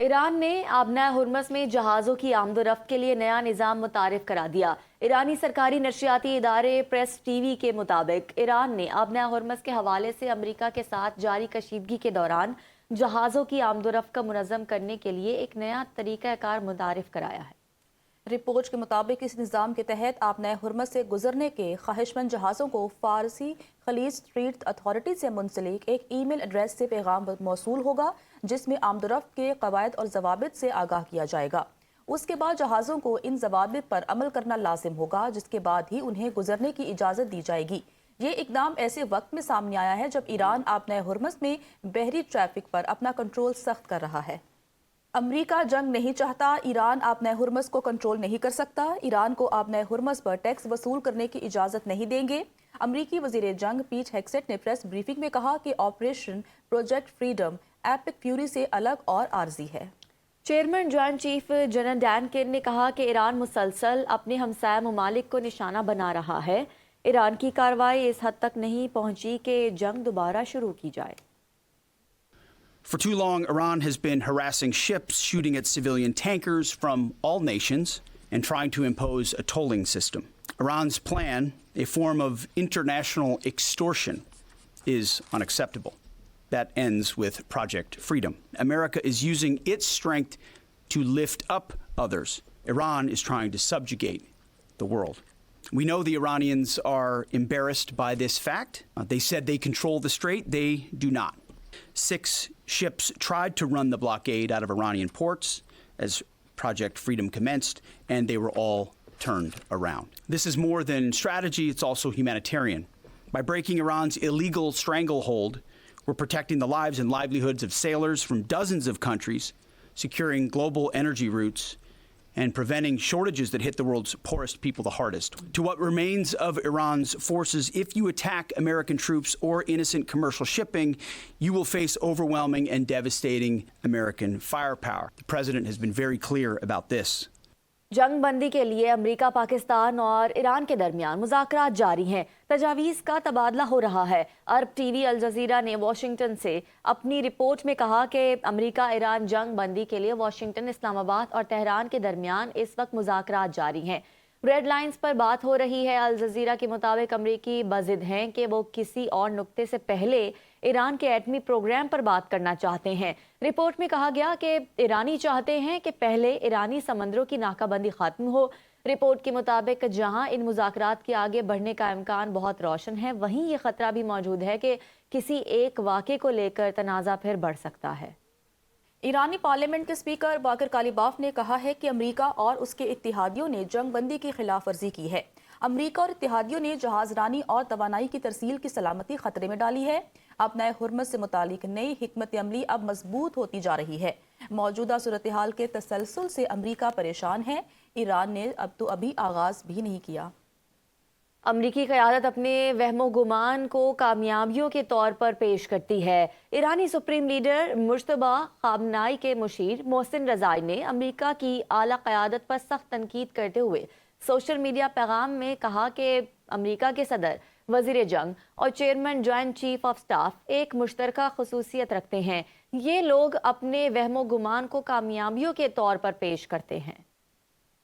ایران نے آبنائے ہرمز میں جہازوں کی آمد و رفت کے لیے نیا نظام متعارف کرا دیا۔ ایرانی سرکاری نشریاتی ادارے پریس ٹی وی کے مطابق ایران نے آبنائے ہرمز کے حوالے سے امریکہ کے ساتھ جاری کشیدگی کے دوران جہازوں کی آمد و رفت کا منظم کرنے کے لیے ایک نیا طریقہ کار متعارف کرایا ہے۔ رپورٹ کے مطابق اس نظام کے تحت آبنائے ہرمز سے گزرنے کے خواہش مند جہازوں کو فارسی خلیج اسٹریٹ اتھارٹی سے منسلک ایک ای میل ایڈریس سے پیغام موصول ہوگا جس میں آمد و رفت کے قواعد اور ضوابط سے آگاہ کیا جائے گا۔ اس کے بعد جہازوں کو ان ضوابط پر عمل کرنا لازم ہوگا، جس کے بعد ہی انہیں گزرنے کی اجازت دی جائے گی۔ یہ اقدام ایسے وقت میں سامنے آیا ہے جب ایران آبنائے ہرمز میں بحری ٹریفک پر اپنا کنٹرول سخت کر رہا ہے۔ امریکہ جنگ نہیں چاہتا، ایران آبنائے ہرمز کو کنٹرول نہیں کر سکتا، ایران کو آبنائے ہرمز پر ٹیکس وصول کرنے کی اجازت نہیں دیں گے۔ امریکی وزیر جنگ پیٹ ہیگسیٹ نے پریس بریفنگ میں کہا کہ operation project freedom epic fury سے الگ اور عارضی ہے۔ Chairman joint chief general Dan Caine نے کہا کہ ایران مسلسل اپنے ہمسایہ ممالک کو نشانہ بنا رہا ہے۔ ایران کی کارروائی اس حد تک نہیں پہنچی کہ جنگ دوبارہ شروع کی جائے۔ For too long, Iran has been harassing ships, shooting at civilian tankers from all nations, and trying to impose a tolling system. Iran's plan, a form of international extortion, is unacceptable. That ends with Project Freedom. America is using its strength to lift up others. Iran is trying to subjugate the world. We know the Iranians are embarrassed by this fact. They said they control the strait. They do not. 6 ships tried to run the blockade out of Iranian ports as Project Freedom commenced, and they were all turned around. This is more than strategy, it's also humanitarian. By breaking Iran's illegal stranglehold, we're protecting the lives and livelihoods of sailors from dozens of countries, securing global energy routes, and preventing shortages that hit the world's poorest people the hardest. To what remains of Iran's forces, if you attack American troops or innocent commercial shipping, you will face overwhelming and devastating American firepower. The president has been very clear about this. جنگ بندی کے لیے امریکہ، پاکستان اور ایران کے درمیان مذاکرات جاری ہیں۔ تجاویز کا تبادلہ ہو رہا ہے۔ عرب ٹی وی الجزیرہ نے واشنگٹن سے اپنی رپورٹ میں کہا کہ امریکہ ایران جنگ بندی کے لیے واشنگٹن، اسلام آباد اور تہران کے درمیان اس وقت مذاکرات جاری ہیں۔ ریڈ لائنز پر بات ہو رہی ہے۔ الجزیرہ کے مطابق امریکی بضد ہیں کہ وہ کسی اور نقطے سے پہلے ایران کے ایٹمی پروگرام پر بات کرنا چاہتے ہیں۔ رپورٹ میں کہا گیا کہ ایرانی چاہتے ہیں کہ پہلے ایرانی سمندروں کی ناکہ بندی ختم ہو۔ رپورٹ کے مطابق جہاں ان مذاکرات کے آگے بڑھنے کا امکان بہت روشن ہے، وہیں یہ خطرہ بھی موجود ہے کہ کسی ایک واقعے کو لے کر تنازع پھر بڑھ سکتا ہے۔ ایرانی پارلیمنٹ کے اسپیکر باقر کالیباف نے کہا ہے کہ امریکہ اور اس کے اتحادیوں نے جنگ بندی کی خلاف ورزی کی ہے۔ امریکہ اور اتحادیوں نے جہاز رانی اور توانائی کی ترسیل کی سلامتی خطرے میں ڈالی ہے۔ آبنائے ہرمز سے متعلق نئی حکمت عملی اب مضبوط ہوتی جا رہی ہے۔ موجودہ صورتحال کے تسلسل سے امریکہ پریشان ہے۔ ایران نے ابھی آغاز بھی نہیں کیا۔ امریکی قیادت اپنے وہم و گمان کو کامیابیوں کے طور پر پیش کرتی ہے۔ ایرانی سپریم لیڈر مجتبی خامنائی کے مشیر محسن رضائی نے امریکہ کی اعلیٰ قیادت پر سخت تنقید کرتے ہوئے سوشل میڈیا پیغام میں کہا کہ امریکہ کے صدر، وزیر جنگ اور chairman joint chief of staff ایک مشترکہ خصوصیت رکھتے ہیں۔ یہ لوگ اپنے وہم و گمان کو کامیابیوں کے طور پر پیش کرتے ہیں۔